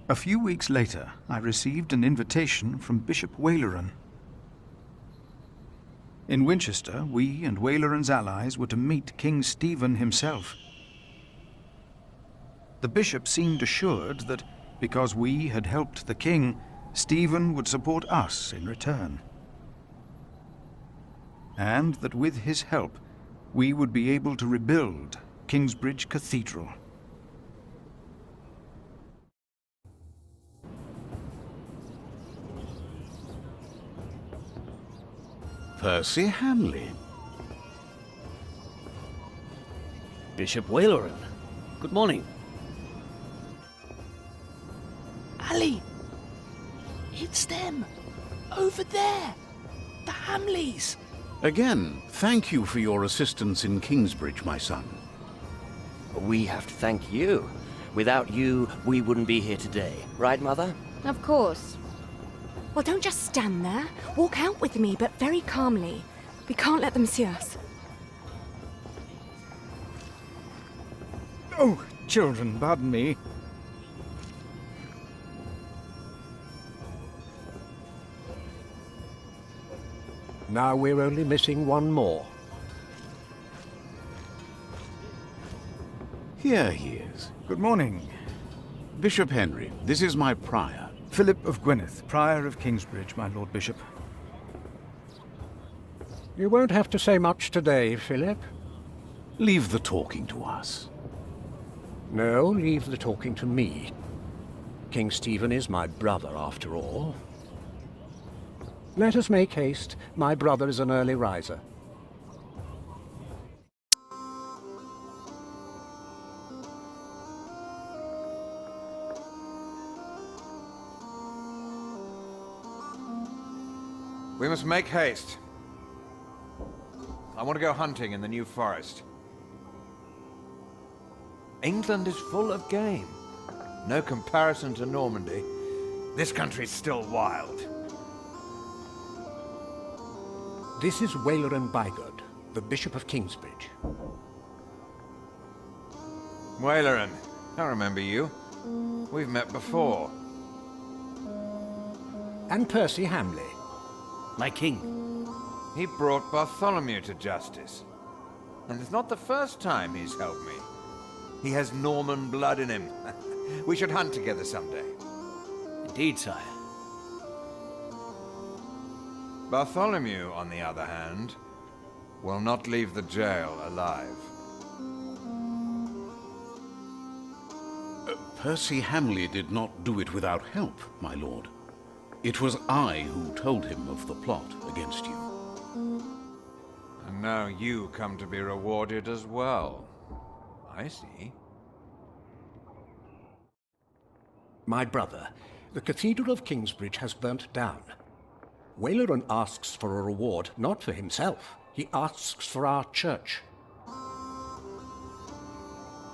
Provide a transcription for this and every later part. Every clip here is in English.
A few weeks later, I received an invitation from Bishop Waleran. In Winchester, we and Waleran's allies were to meet King Stephen himself. The bishop seemed assured that, because we had helped the king, Stephen would support us in return. And that with his help, we would be able to rebuild Kingsbridge Cathedral. Percy Hamleigh. Bishop Waleran. Good morning. Ali! It's them! Over there! The Hamleighs! Again, thank you for your assistance in Kingsbridge, my son. We have to thank you. Without you, we wouldn't be here today. Right, Mother? Of course. Well, don't just stand there. Walk out with me, but very calmly. We can't let them see us. Oh, children, pardon me. Now we're only missing one more. Here he is. Good morning. Bishop Henry, this is my prior. Philip of Gwynedd, Prior of Kingsbridge, my Lord Bishop. You won't have to say much today, Philip. Leave the talking to us. No, leave the talking to me. King Stephen is my brother, after all. Let us make haste. My brother is an early riser. We must make haste. I want to go hunting in the New Forest. England is full of game. No comparison to Normandy. This country's still wild. This is Waleran Bigod, the Bishop of Kingsbridge. Waleran, I remember you. We've met before. And Percy Hamleigh. My king. He brought Bartholomew to justice. And it's not the first time he's helped me. He has Norman blood in him. We should hunt together someday. Indeed, sire. Bartholomew, on the other hand, will not leave the jail alive. Percy Hamleigh did not do it without help, my lord. It was I who told him of the plot against you. And now you come to be rewarded as well. I see. My brother, the Cathedral of Kingsbridge has burnt down. Waleran asks for a reward, not for himself. He asks for our church.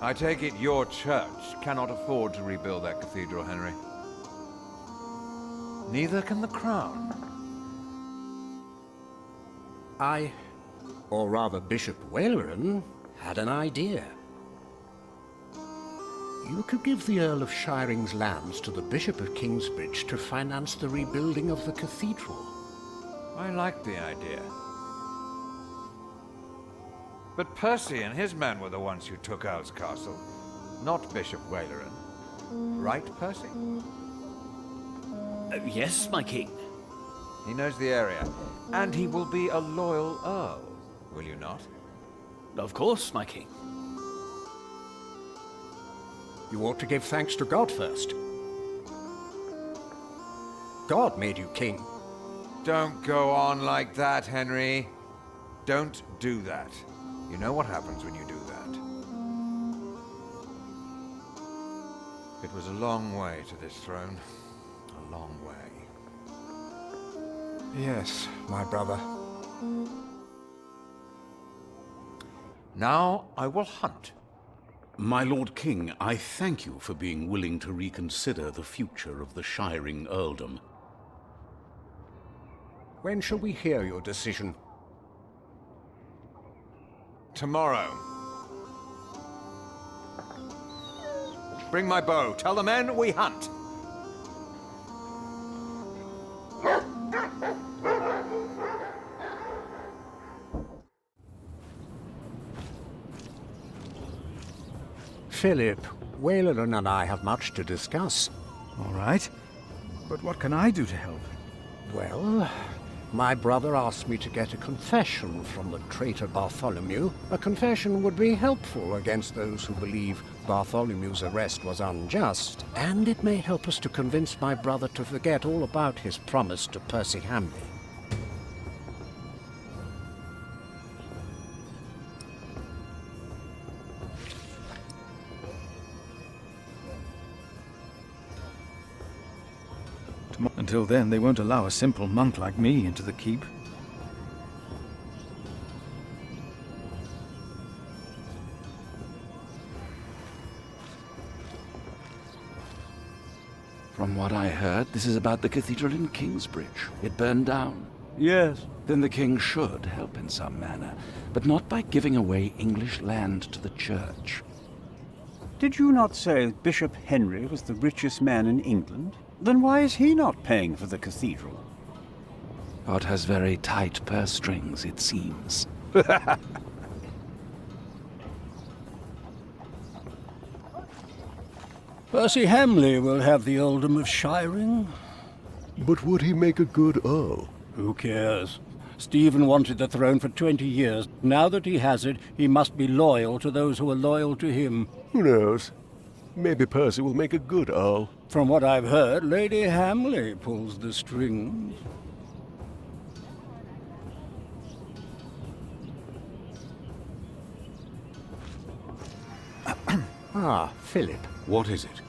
I take it your church cannot afford to rebuild that cathedral, Henry. Neither can the crown. I, or rather Bishop Waleran, had an idea. You could give the Earl of Shiring's lands to the Bishop of Kingsbridge to finance the rebuilding of the cathedral. I like the idea. But Percy and his men were the ones who took Earl's Castle, not Bishop Waleran. Right, Percy? Yes, my king. He knows the area, and he will be a loyal Earl, will you not? Of course, my king. You ought to give thanks to God first. God made you king. Don't go on like that, Henry. Don't do that. You know what happens when you do that. It was a long way to this throne. A long way. Yes, my brother. Now I will hunt. My Lord King, I thank you for being willing to reconsider the future of the Shiring earldom. When shall we hear your decision? Tomorrow. Bring my bow. Tell the men we hunt. Philip, Waleran and I have much to discuss. All right. But what can I do to help? Well, my brother asked me to get a confession from the traitor Bartholomew. A confession would be helpful against those who believe Bartholomew's arrest was unjust, and it may help us to convince my brother to forget all about his promise to Percy Hamleigh. Until then, they won't allow a simple monk like me into the keep. From what I heard, this is about the cathedral in Kingsbridge. It burned down. Yes. Then the king should help in some manner, but not by giving away English land to the church. Did you not say Bishop Henry was the richest man in England? Then why is he not paying for the cathedral? God has very tight purse strings, it seems. Percy Hamleigh will have the earldom of Shiring. But would he make a good earl? Who cares? Stephen wanted the throne for 20 years. Now that he has it, he must be loyal to those who are loyal to him. Who knows? Maybe Percy will make a good earl. From what I've heard, Lady Hamleigh pulls the strings. Ah, Philip. What is it?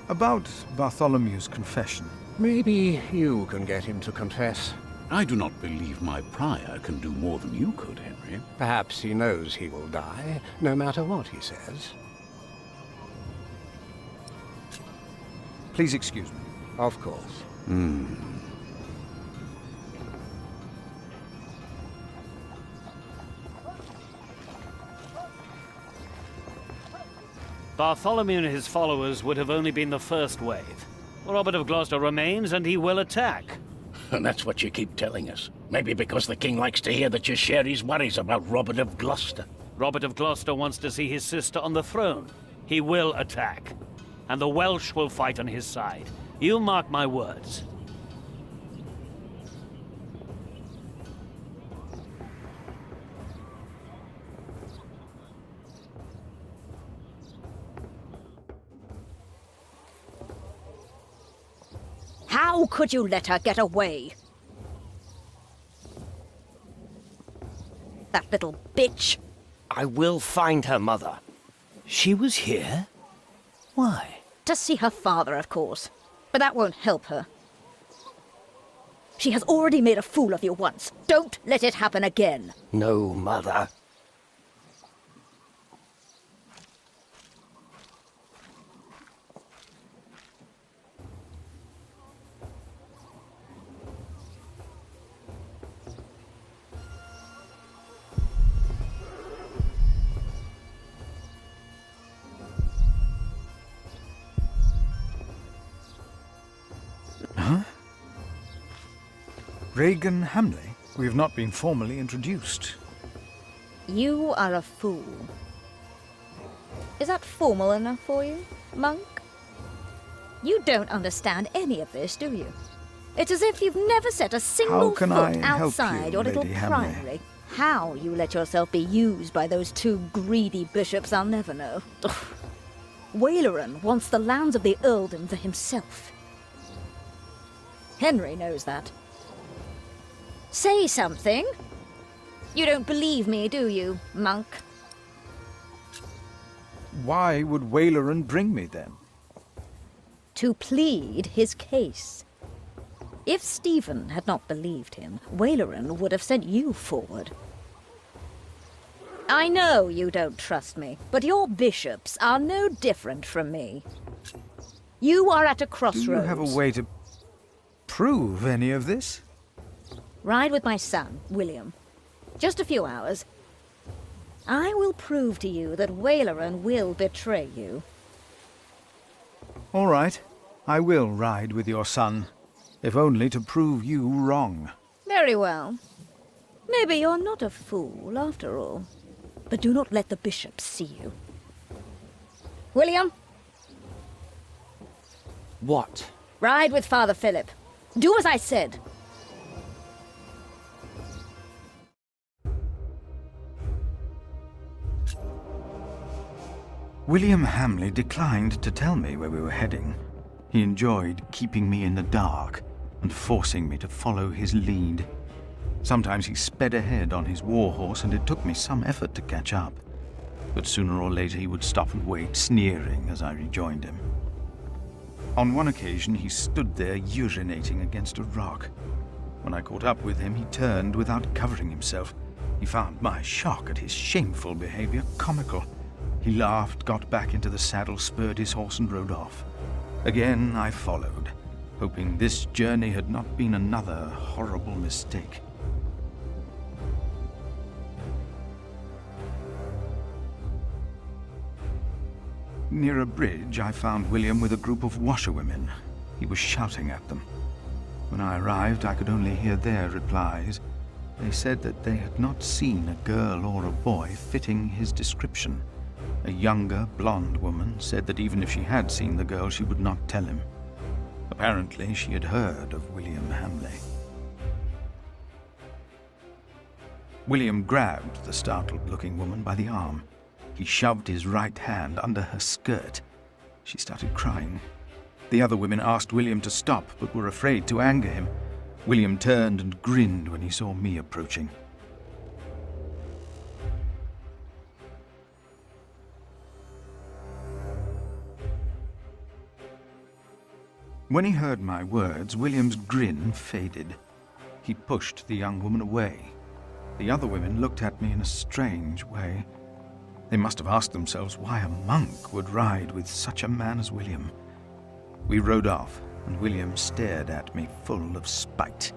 About Bartholomew's confession. Maybe you can get him to confess. I do not believe my prior can do more than you could, Henry. Perhaps he knows he will die, no matter what he says. Please excuse me. Of course. Bartholomew and his followers would have only been the first wave. Robert of Gloucester remains, and he will attack. And that's what you keep telling us. Maybe because the king likes to hear that you share his worries about Robert of Gloucester. Robert of Gloucester wants to see his sister on the throne. He will attack. And the Welsh will fight on his side. You mark my words. How could you let her get away? That little bitch. I will find her, Mother. She was here? Why? To see her father, of course. But that won't help her. She has already made a fool of you once. Don't let it happen again. No, Mother. Regan Hamleigh? We have not been formally introduced. You are a fool. Is that formal enough for you, monk? You don't understand any of this, do you? It's as if you've never set a single How can foot I help outside you, your little Lady Hamleigh? priory. How you let yourself be used by those two greedy bishops, I'll never know. Ugh. Waleran wants the lands of the earldom for himself. Henry knows that. Say something. You don't believe me, do you, monk? Why would Waleran bring me then? To plead his case. If Stephen had not believed him, Waleran would have sent you forward. I know you don't trust me, but your bishops are no different from me. You are at a crossroads. Do you have a way to prove any of this? Ride with my son, William. Just a few hours. I will prove to you that Waleran will betray you. All right. I will ride with your son, if only to prove you wrong. Very well. Maybe you're not a fool, after all. But do not let the bishop see you. William? What? Ride with Father Philip. Do as I said. William Hamleigh declined to tell me where we were heading. He enjoyed keeping me in the dark and forcing me to follow his lead. Sometimes he sped ahead on his warhorse, and it took me some effort to catch up. But sooner or later he would stop and wait, sneering as I rejoined him. On one occasion he stood there urinating against a rock. When I caught up with him, he turned without covering himself. He found my shock at his shameful behavior comical. He laughed, got back into the saddle, spurred his horse, and rode off. Again I followed, hoping this journey had not been another horrible mistake. Near a bridge, I found William with a group of washerwomen. He was shouting at them. When I arrived, I could only hear their replies. They said that they had not seen a girl or a boy fitting his description. A younger, blonde woman said that even if she had seen the girl, she would not tell him. Apparently, she had heard of William Hamleigh. William grabbed the startled-looking woman by the arm. He shoved his right hand under her skirt. She started crying. The other women asked William to stop, but were afraid to anger him. William turned and grinned when he saw me approaching. When he heard my words, William's grin faded. He pushed the young woman away. The other women looked at me in a strange way. They must have asked themselves why a monk would ride with such a man as William. We rode off, and William stared at me full of spite.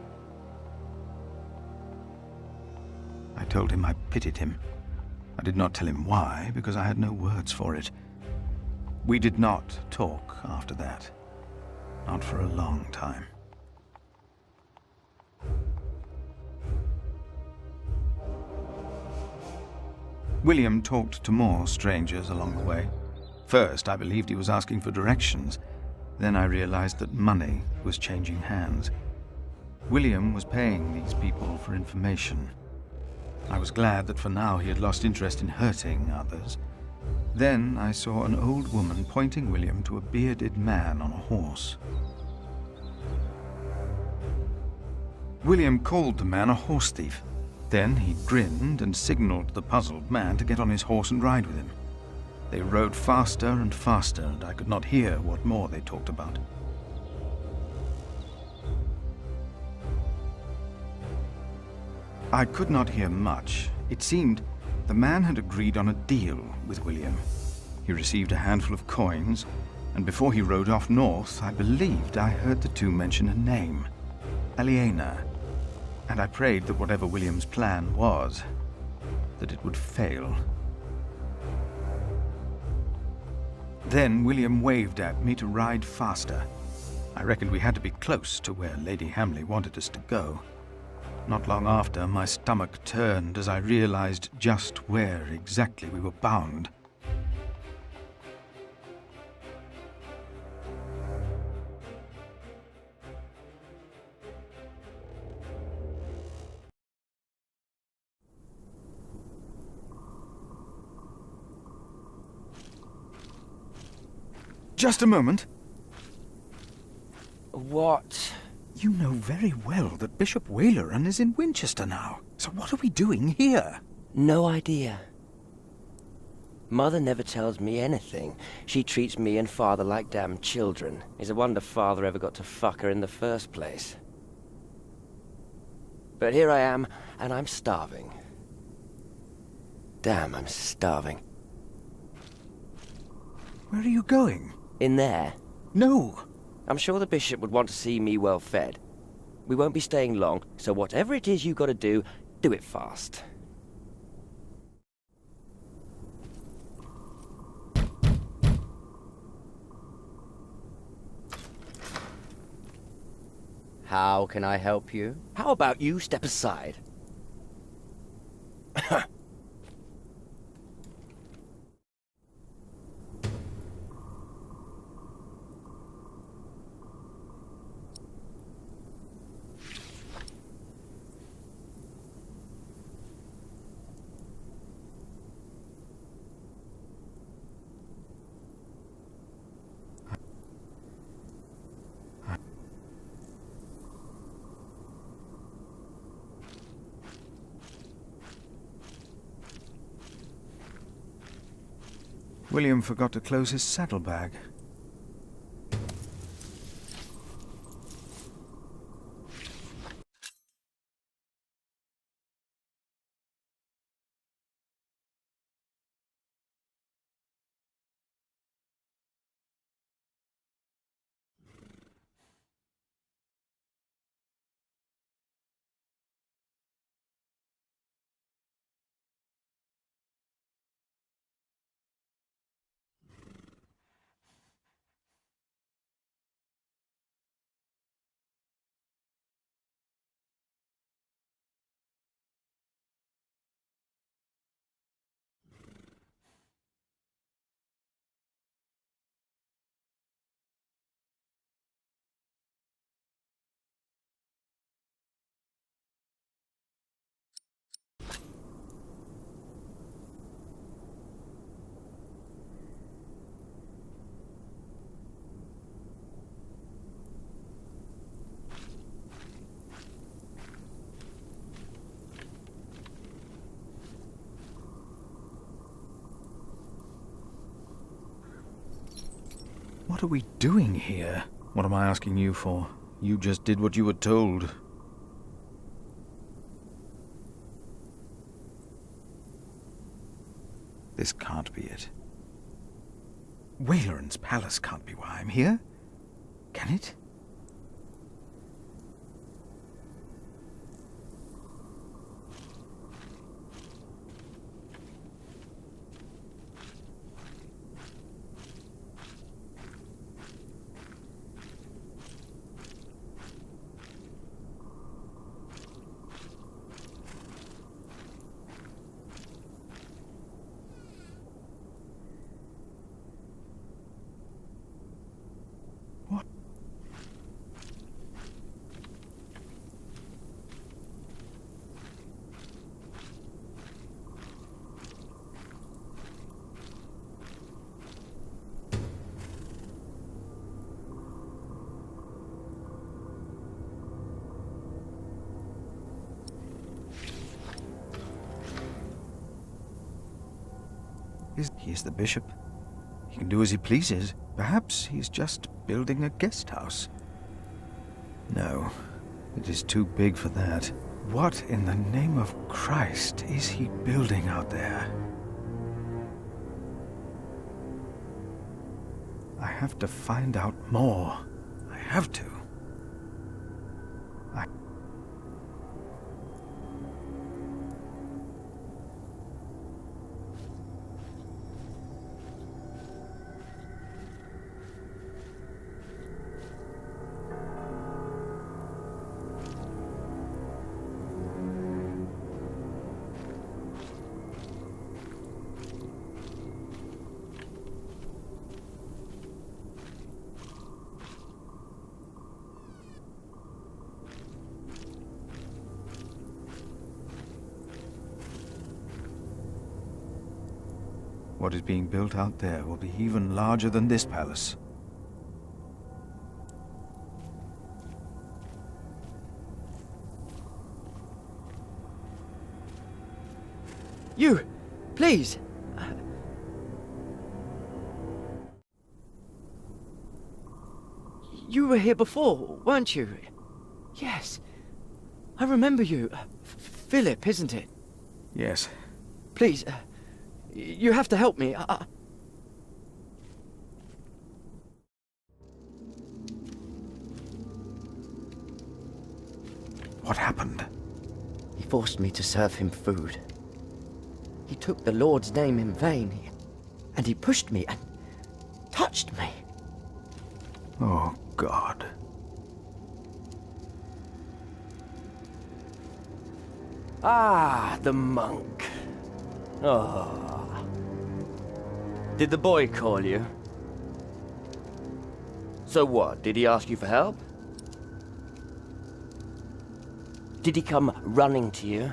I told him I pitied him. I did not tell him why, because I had no words for it. We did not talk after that. Not for a long time. William talked to more strangers along the way. First, I believed he was asking for directions. Then I realized that money was changing hands. William was paying these people for information. I was glad that for now he had lost interest in hurting others. Then I saw an old woman pointing William to a bearded man on a horse. William called the man a horse thief. Then he grinned and signaled the puzzled man to get on his horse and ride with him. They rode faster and faster, and I could not hear what more they talked about. I could not hear much. It seemed the man had agreed on a deal with William. He received a handful of coins, and before he rode off north, I believed I heard the two mention a name, Aliena, and I prayed that whatever William's plan was, that it would fail. Then William waved at me to ride faster. I reckoned we had to be close to where Lady Hamleigh wanted us to go. Not long after, my stomach turned as I realized just where exactly we were bound. Just a moment. What? You know very well that Bishop Waleran is in Winchester now. So what are we doing here? No idea. Mother never tells me anything. She treats me and Father like damn children. It's a wonder Father ever got to fuck her in the first place. But here I am, and I'm starving. Damn, I'm starving. Where are you going? In there. No. I'm sure the bishop would want to see me well fed. We won't be staying long, so whatever it is you gotta do it fast. How can I help you? How about you step aside? William forgot to close his saddlebag. What are we doing here? What am I asking you for? You just did what you were told. This can't be it. Waleran's palace can't be why I'm here. Can it? He is the bishop. He can do as he pleases. Perhaps he's just building a guest house. No, it is too big for that. What in the name of Christ is he building out there? I have to find out more. I have to. What is being built out there will be even larger than this palace. You! Please! You were here before, weren't you? Yes. I remember you. Philip, isn't it? Yes. Please, you have to help me. What happened? He forced me to serve him food. He took the Lord's name in vain, and he pushed me and touched me. Oh, God. Ah, the monk. Oh. Did the boy call you? So what? Did he ask you for help? Did he come running to you?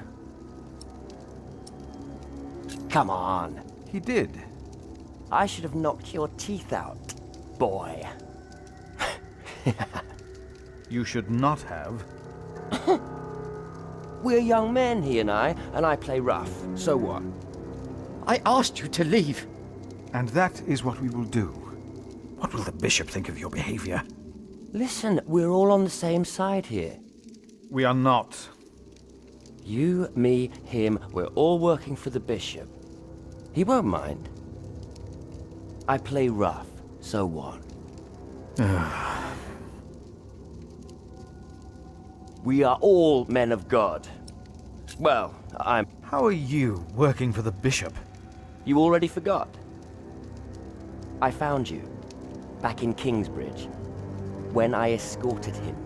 Come on. He did. I should have knocked your teeth out, boy. You should not have. We're young men, he and I play rough. So what? I asked you to leave. And that is what we will do. What will the bishop think of your behavior? Listen, we're all on the same side here. We are not. You, me, him, we're all working for the bishop. He won't mind. I play rough, so what? We are all men of God. Well, I'm... How are you working for the bishop? You already forgot. I found you, back in Kingsbridge, when I escorted him.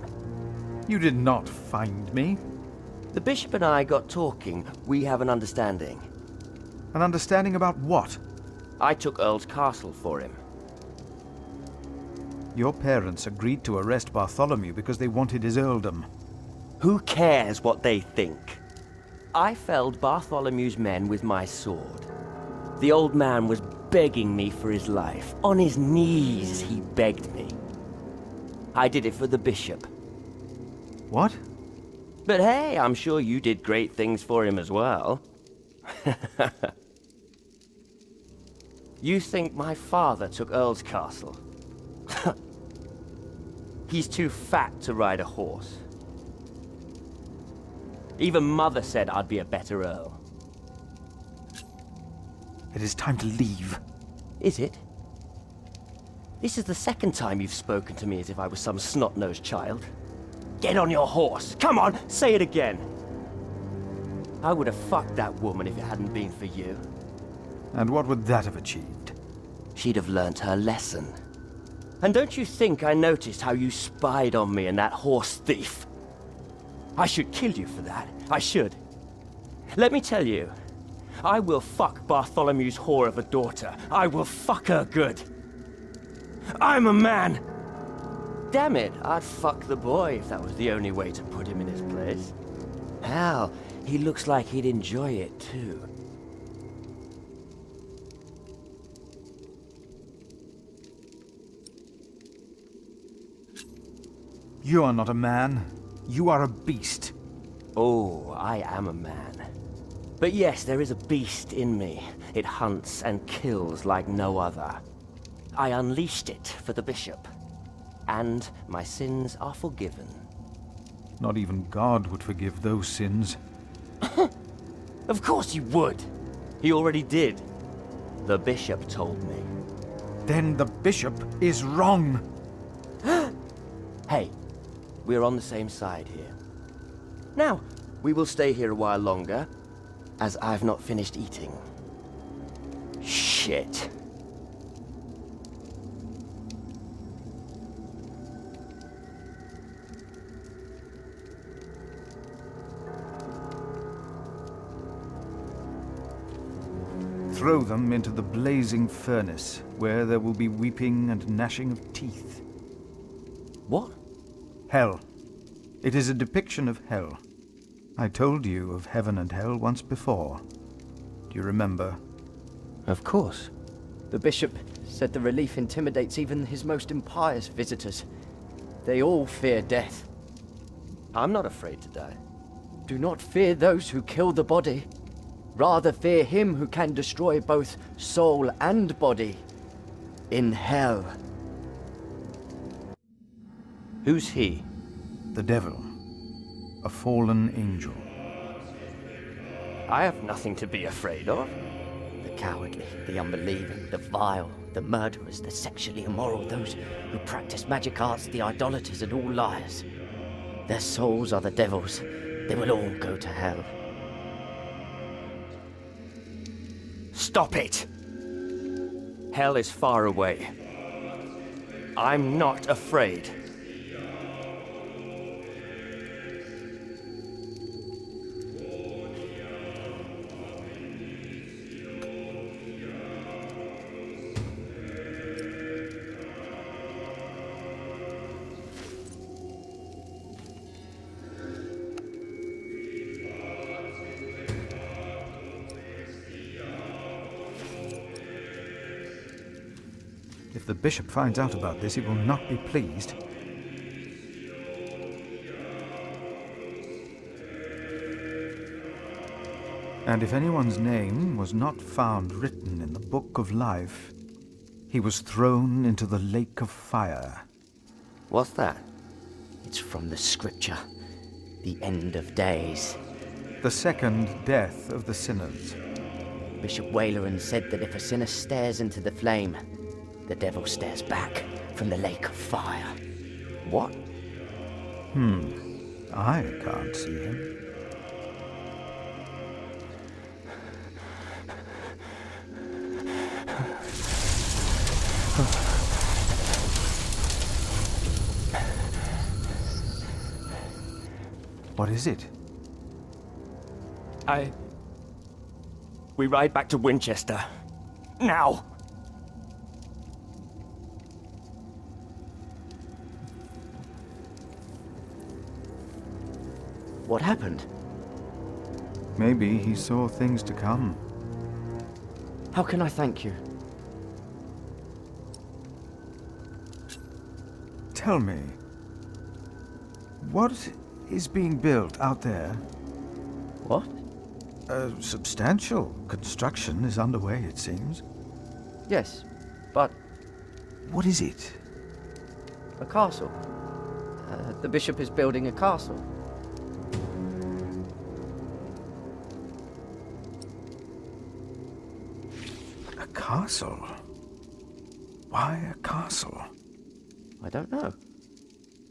You did not find me. The bishop and I got talking. We have an understanding. An understanding about what? I took Earl's castle for him. Your parents agreed to arrest Bartholomew because they wanted his earldom. Who cares what they think? I felled Bartholomew's men with my sword. The old man was begging me for his life. On his knees, he begged me. I did it for the bishop. What? But hey, I'm sure you did great things for him as well. You think my father took Earl's castle? He's too fat to ride a horse. Even Mother said I'd be a better Earl. It is time to leave. Is it? This is the second time you've spoken to me as if I was some snot-nosed child. Get on your horse! Come on, say it again! I would have fucked that woman if it hadn't been for you. And what would that have achieved? She'd have learnt her lesson. And don't you think I noticed how you spied on me and that horse thief? I should kill you for that. I should. Let me tell you, I will fuck Bartholomew's whore of a daughter. I will fuck her good. I'm a man! Damn it, I'd fuck the boy if that was the only way to put him in his place. Hell, he looks like he'd enjoy it too. You are not a man. You are a beast. Oh, I am a man. But yes, there is a beast in me. It hunts and kills like no other. I unleashed it for the bishop. And my sins are forgiven. Not even God would forgive those sins. Of course he would. He already did. The bishop told me. Then the bishop is wrong. Hey, we're on the same side here. Now, we will stay here a while longer, as I've not finished eating. Shit. Throw them into the blazing furnace, where there will be weeping and gnashing of teeth. What? Hell. It is a depiction of hell. I told you of heaven and hell once before. Do you remember? Of course. The bishop said the relief intimidates even his most impious visitors. They all fear death. I'm not afraid to die. Do not fear those who kill the body. Rather fear him who can destroy both soul and body. In hell. Who's he? The devil. A fallen angel. I have nothing to be afraid of. The cowardly, the unbelieving, the vile, the murderers, the sexually immoral, those who practice magic arts, the idolaters, and all liars. Their souls are the devil's. They will all go to hell. Stop it! Hell is far away. I'm not afraid. the bishop finds out about this, he will not be pleased. And if anyone's name was not found written in the Book of Life, he was thrown into the lake of fire. What's that? It's from the scripture. The end of days. The second death of the sinners. Bishop Waleran said that if a sinner stares into the flame, the devil stares back from the lake of fire. What? I can't see him. What is it? We ride back to Winchester. Now! What happened? Maybe he saw things to come. How can I thank you? Tell me, what is being built out there? What? A substantial construction is underway, it seems. Yes, but... What is it? A castle. The bishop is building a castle. A castle? Why a castle? I don't know.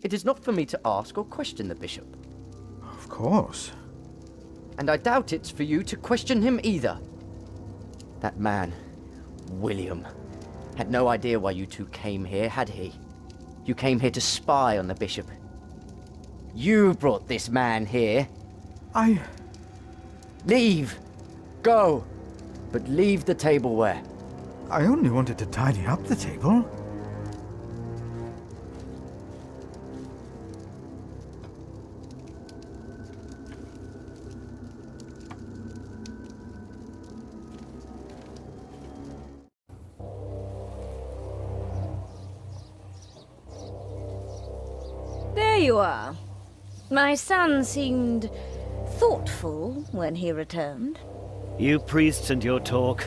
It is not for me to ask or question the bishop. Of course. And I doubt it's for you to question him either. That man, William, had no idea why you two came here, had he? You came here to spy on the bishop. You brought this man here. Leave! Go! But leave the tableware. I only wanted to tidy up the table. There you are. My son seemed thoughtful when he returned. You priests and your talk.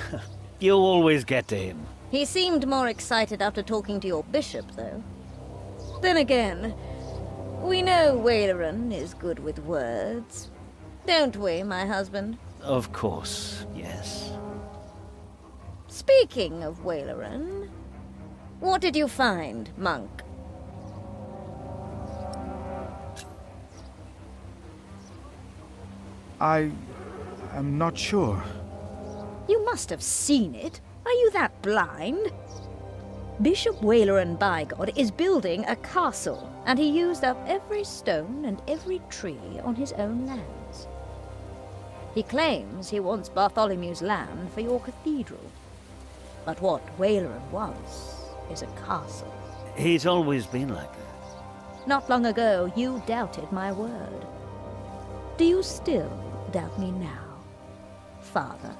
You'll always get to him. He seemed more excited after talking to your bishop, though. Then again, we know Waleran is good with words. Don't we, my husband? Of course, yes. Speaking of Waleran, what did you find, monk? I am not sure. You must have seen it. Are you that blind? Bishop Waleran Bigod is building a castle, and he used up every stone and every tree on his own lands. He claims he wants Bartholomew's land for your cathedral. But what Waleran wants is a castle. He's always been like that. Not long ago, you doubted my word. Do you still doubt me now, Father?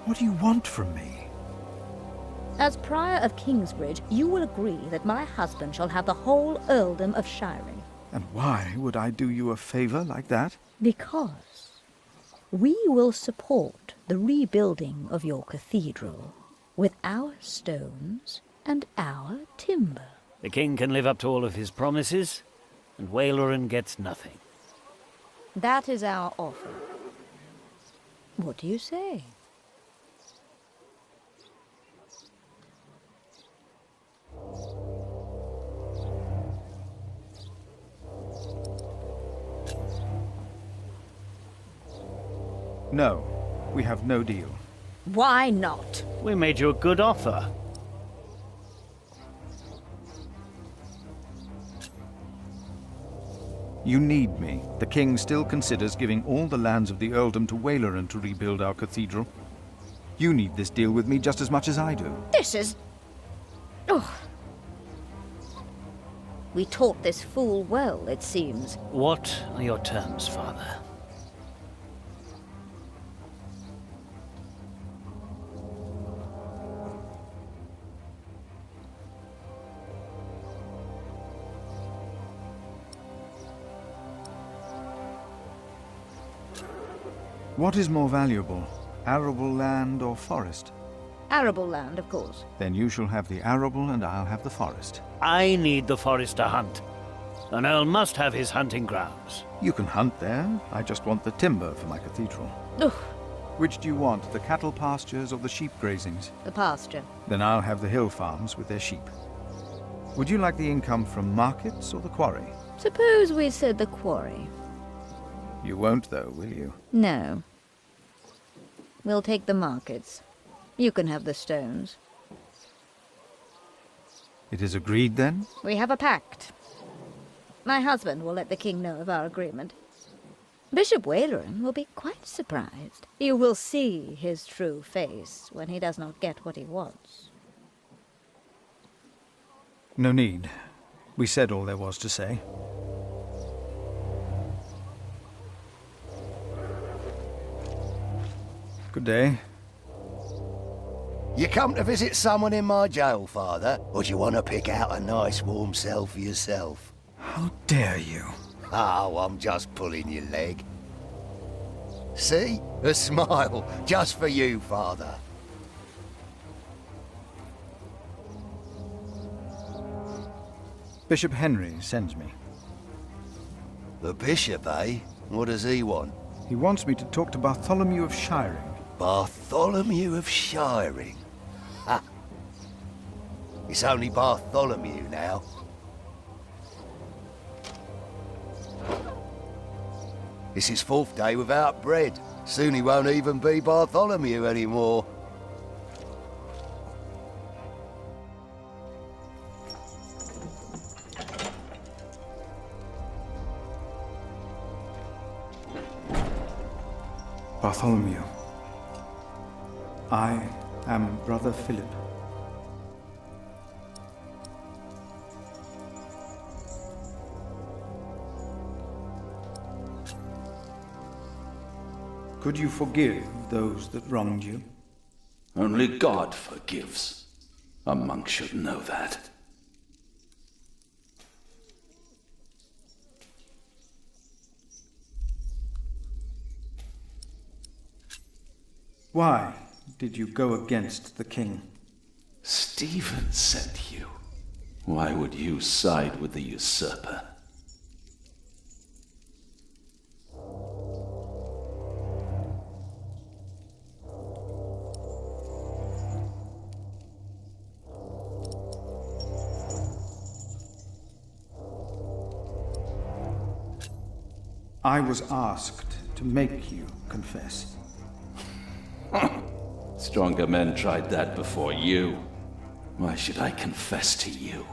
What do you want from me? As Prior of Kingsbridge, you will agree that my husband shall have the whole earldom of Shiring. And why would I do you a favor like that? Because we will support the rebuilding of your cathedral with our stones and our timber. The king can live up to all of his promises, and Waleran gets nothing. That is our offer. What do you say? No, we have no deal. Why not? We made you a good offer. You need me. The king still considers giving all the lands of the earldom to Waleran to rebuild our cathedral. You need this deal with me just as much as I do. This is... Oh. We taught this fool well, it seems. What are your terms, Father? What is more valuable, arable land or forest? Arable land, of course. Then you shall have the arable and I'll have the forest. I need the forest to hunt. An earl must have his hunting grounds. You can hunt there. I just want the timber for my cathedral. Ugh, Which do you want, the cattle pastures or the sheep grazings? the pasture. Then I'll have the hill farms with their sheep. Would you like the income from markets or the quarry? Suppose we said the quarry. You won't, though, will you? No. We'll take the markets. You can have the stones. It is agreed, then? We have a pact. My husband will let the king know of our agreement. Bishop Waleran will be quite surprised. You will see his true face when he does not get what he wants. No need. We said all there was to say. Good day. You come to visit someone in my jail, Father? Or do you want to pick out a nice warm cell for yourself? How dare you? Oh, I'm just pulling your leg. See? A smile, just for you, Father. Bishop Henry sends me. The bishop, eh? What does he want? He wants me to talk to Bartholomew of Shiring. Bartholomew of Shiring? Ha! It's only Bartholomew now. It's his 4th day without bread. Soon he won't even be Bartholomew anymore. Bartholomew. I am Brother Philip. Could you forgive those that wronged you? Only God forgives. A monk should know that. Why did you go against the king? Stephen sent you. Why would you side with the usurper? I was asked to make you confess. Stronger men tried that before you. Why should I confess to you?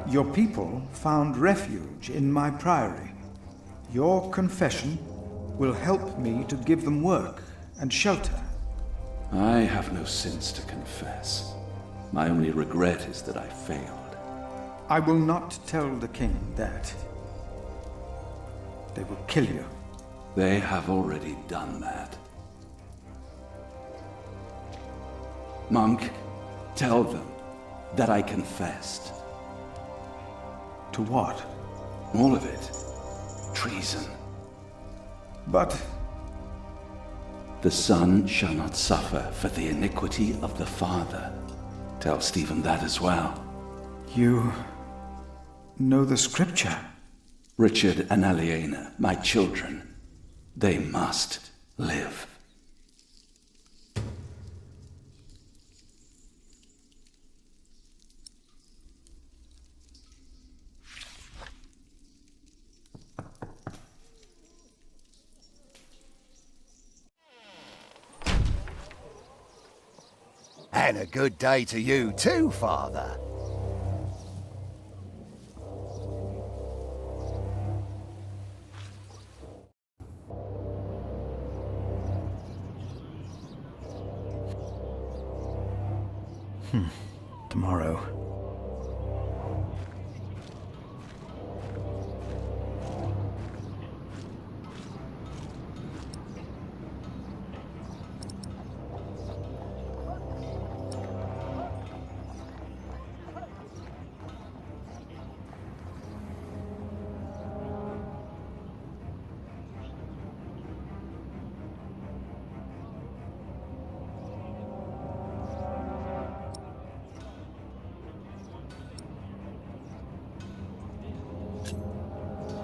Your people found refuge in my priory. Your confession will help me to give them work and shelter. I have no sins to confess. My only regret is that I failed. I will not tell the king that. They will kill you. They have already done that. Monk, tell them that I confessed. To what? All of it. Treason. But... The son shall not suffer for the iniquity of the father. Tell Stephen that as well. You know the scripture? Richard and Aliena, my children, they must live. And a good day to you too, Father. Tomorrow.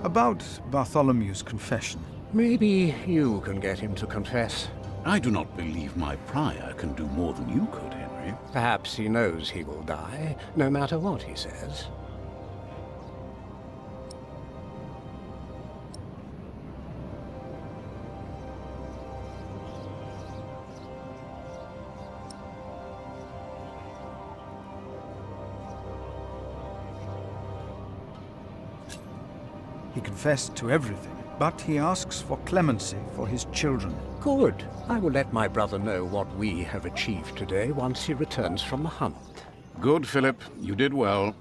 About Bartholomew's confession. Maybe you can get him to confess. I do not believe my prior can do more than you could, Henry. Perhaps he knows he will die, no matter what he says. He confessed to everything, but he asks for clemency for his children. Good. I will let my brother know what we have achieved today once he returns from the hunt. Good, Philip. You did well.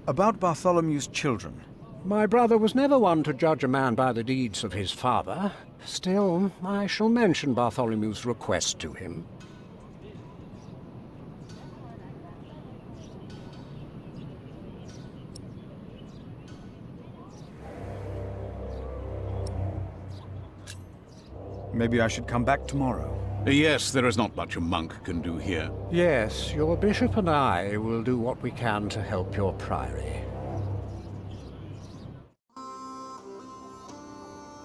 About Bartholomew's children. My brother was never one to judge a man by the deeds of his father. Still, I shall mention Bartholomew's request to him. Maybe I should come back tomorrow. Yes, there is not much a monk can do here. Yes, your bishop and I will do what we can to help your priory.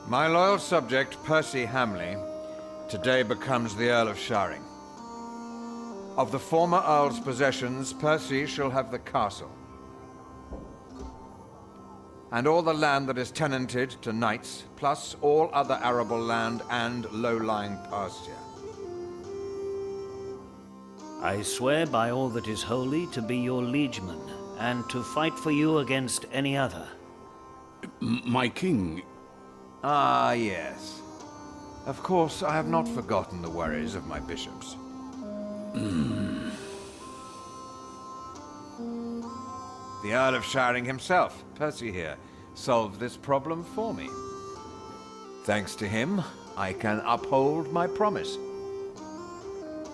My loyal subject, Percy Hamleigh, today becomes the Earl of Sharing. Of the former Earl's possessions, Percy shall have the castle, and all the land that is tenanted to knights, plus all other arable land and low-lying pasture. I swear by all that is holy to be your liegeman, and to fight for you against any other. My king... Ah, yes. Of course, I have not forgotten the worries of my bishops. The Earl of Sharing himself, Percy here, solved this problem for me. Thanks to him, I can uphold my promise.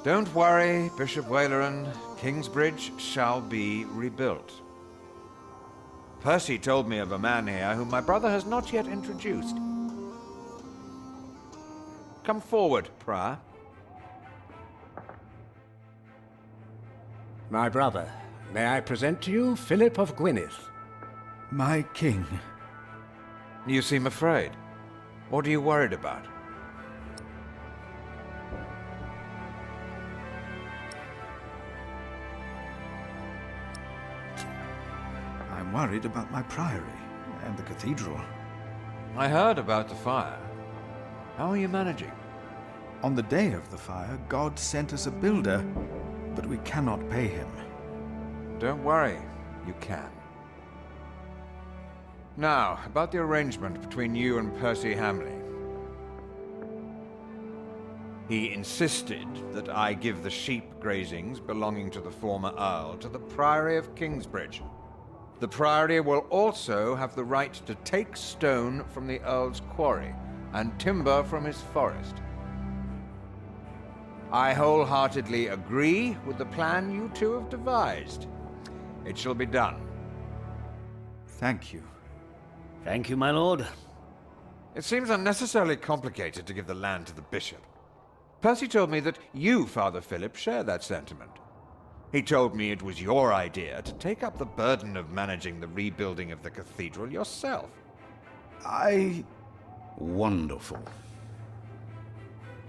Don't worry, Bishop Waleran. Kingsbridge shall be rebuilt. Percy told me of a man here whom my brother has not yet introduced. Come forward, Prior. My brother, may I present to you Philip of Gwynedd? My king. You seem afraid. What are you worried about? I'm worried about my priory and the cathedral. I heard about the fire. How are you managing? On the day of the fire, God sent us a builder, but we cannot pay him. Don't worry, you can. Now, about the arrangement between you and Percy Hamleigh. He insisted that I give the sheep grazings belonging to the former Earl to the Priory of Kingsbridge. The Priory will also have the right to take stone from the Earl's quarry and timber from his forest. I wholeheartedly agree with the plan you two have devised. It shall be done. Thank you. Thank you, my lord. It seems unnecessarily complicated to give the land to the bishop. Percy told me that you, Father Philip, share that sentiment. He told me it was your idea to take up the burden of managing the rebuilding of the cathedral yourself. Wonderful.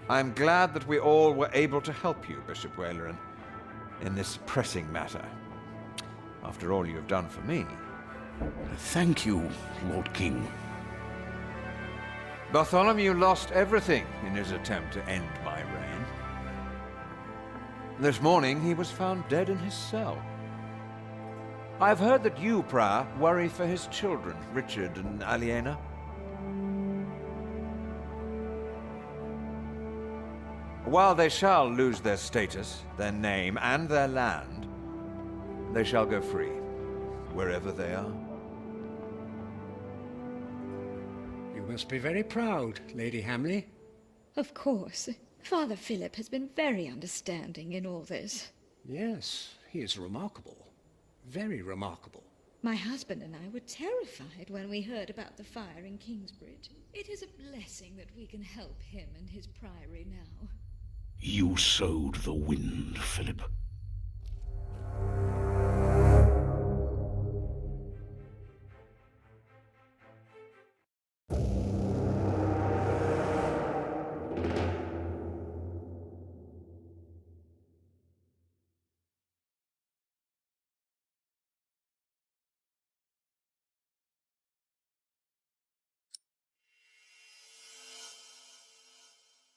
I'm glad that we all were able to help you, Bishop Waleran, in this pressing matter. After all you have done for me. Thank you, Lord King. Bartholomew lost everything in his attempt to end my reign. This morning he was found dead in his cell. I've heard that you, Prior, worry for his children, Richard and Aliena. While they shall lose their status, their name, and their land, they shall go free, wherever they are. You must be very proud, Lady Hamleigh. Of course. Father Philip has been very understanding in all this. Yes, he is remarkable. Very remarkable. My husband and I were terrified when we heard about the fire in Kingsbridge. It is a blessing that we can help him and his priory now. You sowed the wind, Philip.